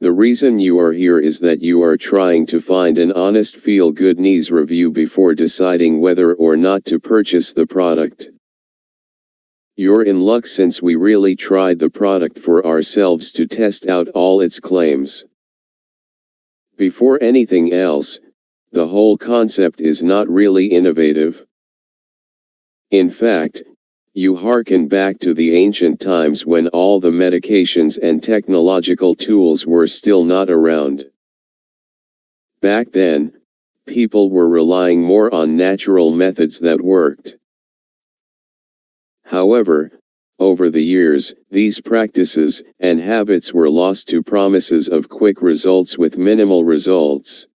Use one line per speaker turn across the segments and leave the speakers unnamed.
The reason you are here is that you are trying to find an honest feel-good knees review before deciding whether or not to purchase the product. You're in luck since we really tried the product for ourselves to test out all its claims. Before anything else, the whole concept is not really innovative. In fact, you hearken back to the ancient times when all the medications and technological tools were still not around. Back then, people were relying more on natural methods that worked. However, over the years, these practices and habits were lost to promises of quick results with minimal results.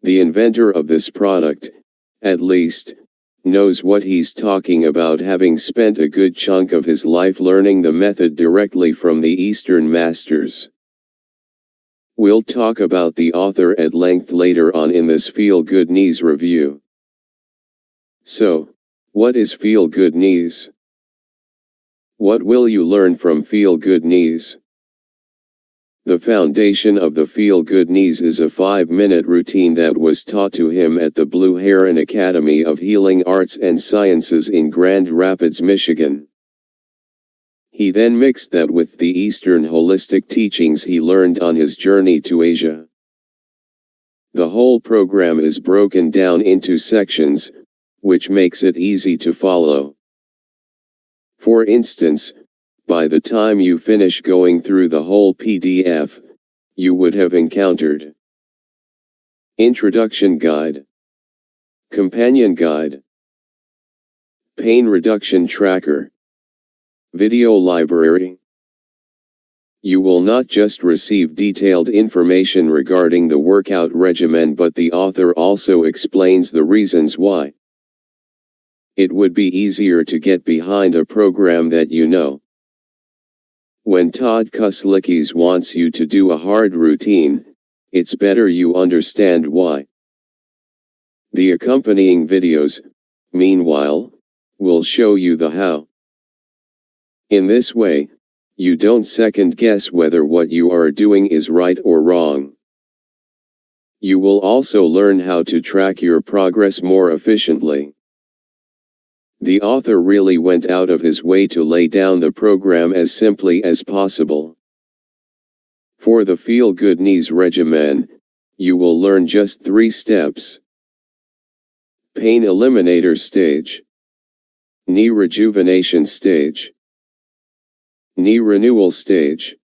The inventor of this product, at least, knows what he's talking about, having spent a good chunk of his life learning the method directly from the Eastern masters. We'll talk about the author at length later on in this Feel Good Knees review. So, what is Feel Good Knees? What will you learn from Feel Good Knees? The foundation of the Feel Good Knees is a 5-minute routine that was taught to him at the Blue Heron Academy of Healing Arts and Sciences in Grand Rapids, Michigan. He then mixed that with the Eastern holistic teachings he learned on his journey to Asia. The whole program is broken down into sections, which makes it easy to follow. For instance, by the time you finish going through the whole PDF, you would have encountered Introduction Guide, Companion Guide, Pain Reduction Tracker, Video Library. You will not just receive detailed information regarding the workout regimen, but the author also explains the reasons why. It would be easier to get behind a program that you know. When Todd Kuslikis wants you to do a hard routine, it's better you understand why. The accompanying videos, meanwhile, will show you the how. In this way, you don't second guess whether what you are doing is right or wrong. You will also learn how to track your progress more efficiently. The author really went out of his way to lay down the program as simply as possible. For the Feel Good Knees regimen, you will learn just 3 steps. Pain Eliminator Stage, Knee Rejuvenation Stage, Knee Renewal Stage.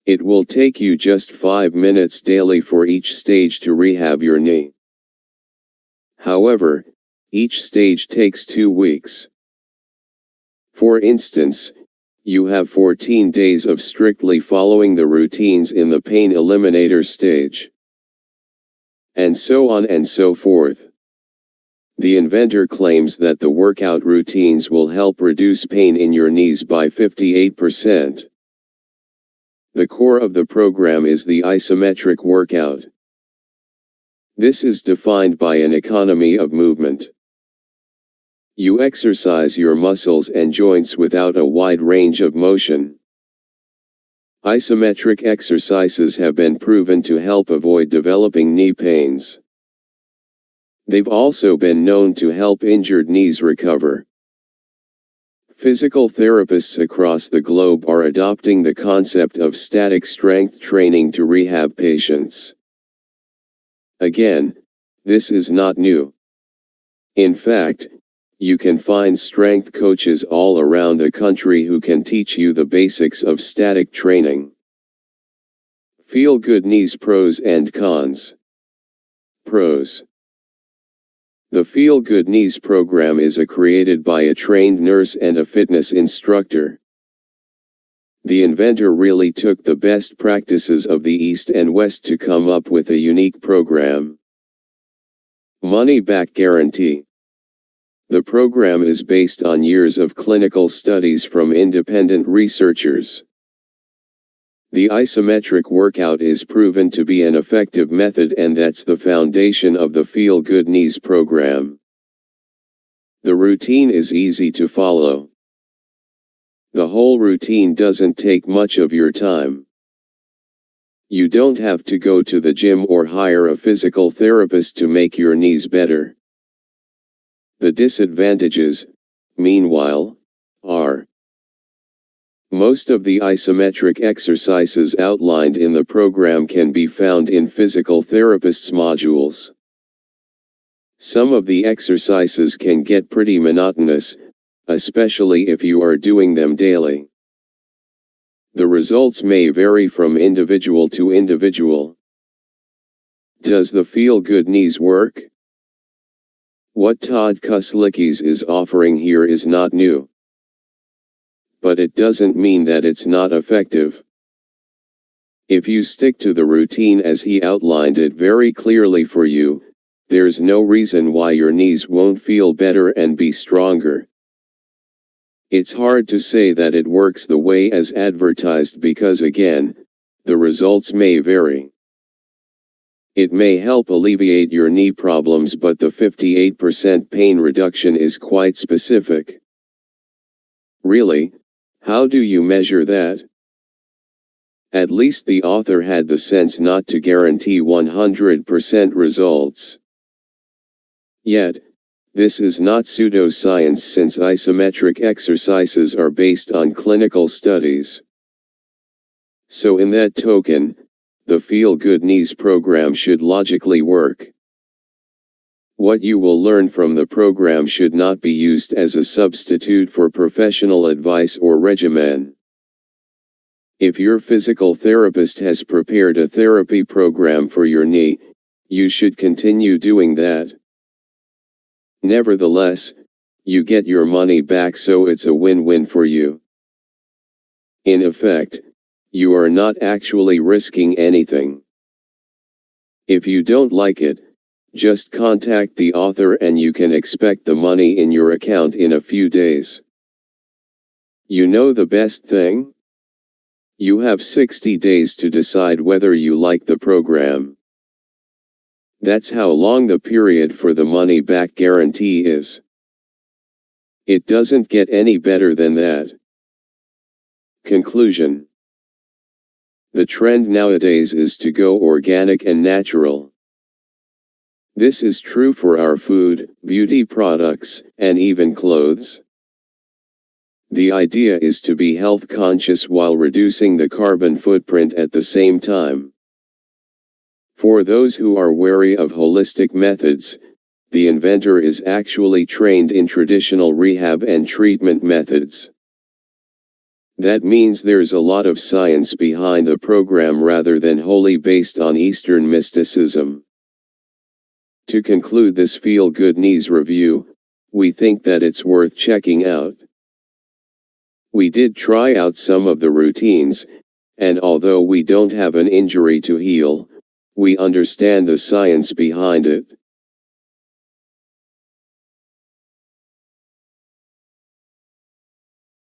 It will take you just 5 minutes daily for each stage to rehab your knee. However, each stage takes 2 weeks. For instance, you have 14 days of strictly following the routines in the Pain Eliminator stage. And so on and so forth. The inventor claims that the workout routines will help reduce pain in your knees by 58%. The core of the program is the isometric workout. This is defined by an economy of movement. You exercise your muscles and joints without a wide range of motion. Isometric exercises have been proven to help avoid developing knee pains. They've also been known to help injured knees recover. Physical therapists across the globe are adopting the concept of static strength training to rehab patients. Again, this is not new. In fact, you can find strength coaches all around the country who can teach you the basics of static training. Feel Good Knees Pros and Cons. Pros. The Feel Good Knees program is created by a trained nurse and a fitness instructor. The inventor really took the best practices of the East and West to come up with a unique program. Money-back guarantee. The program is based on years of clinical studies from independent researchers. The isometric workout is proven to be an effective method, and that's the foundation of the Feel Good Knees program. The routine is easy to follow. The whole routine doesn't take much of your time. You don't have to go to the gym or hire a physical therapist to make your knees better. The disadvantages, meanwhile, are: most of the isometric exercises outlined in the program can be found in physical therapists' modules. Some of the exercises can get pretty monotonous, especially if you are doing them daily. The results may vary from individual to individual. Does the Feel Good Knees work? What Todd Kuslickis is offering here is not new. But it doesn't mean that it's not effective. If you stick to the routine as he outlined it very clearly for you, there's no reason why your knees won't feel better and be stronger. It's hard to say that it works the way as advertised because again, the results may vary. It may help alleviate your knee problems, but the 58% pain reduction is quite specific. Really, how do you measure that? At least the author had the sense not to guarantee 100% results. Yet, this is not pseudoscience since isometric exercises are based on clinical studies. So in that token, the Feel Good Knees program should logically work. What you will learn from the program should not be used as a substitute for professional advice or regimen. If your physical therapist has prepared a therapy program for your knee, you should continue doing that. Nevertheless, you get your money back, so it's a win-win for you. In effect, you are not actually risking anything. If you don't like it, just contact the author and you can expect the money in your account in a few days. You know the best thing? You have 60 days to decide whether you like the program. That's how long the period for the money-back guarantee is. It doesn't get any better than that. Conclusion. The trend nowadays is to go organic and natural. This is true for our food, beauty products, and even clothes. The idea is to be health conscious while reducing the carbon footprint at the same time. For those who are wary of holistic methods, the inventor is actually trained in traditional rehab and treatment methods. That means there's a lot of science behind the program rather than wholly based on Eastern mysticism. To conclude this Feel Good Knees review, we think that it's worth checking out. We did try out some of the routines, and although we don't have an injury to heal, we understand the science behind it.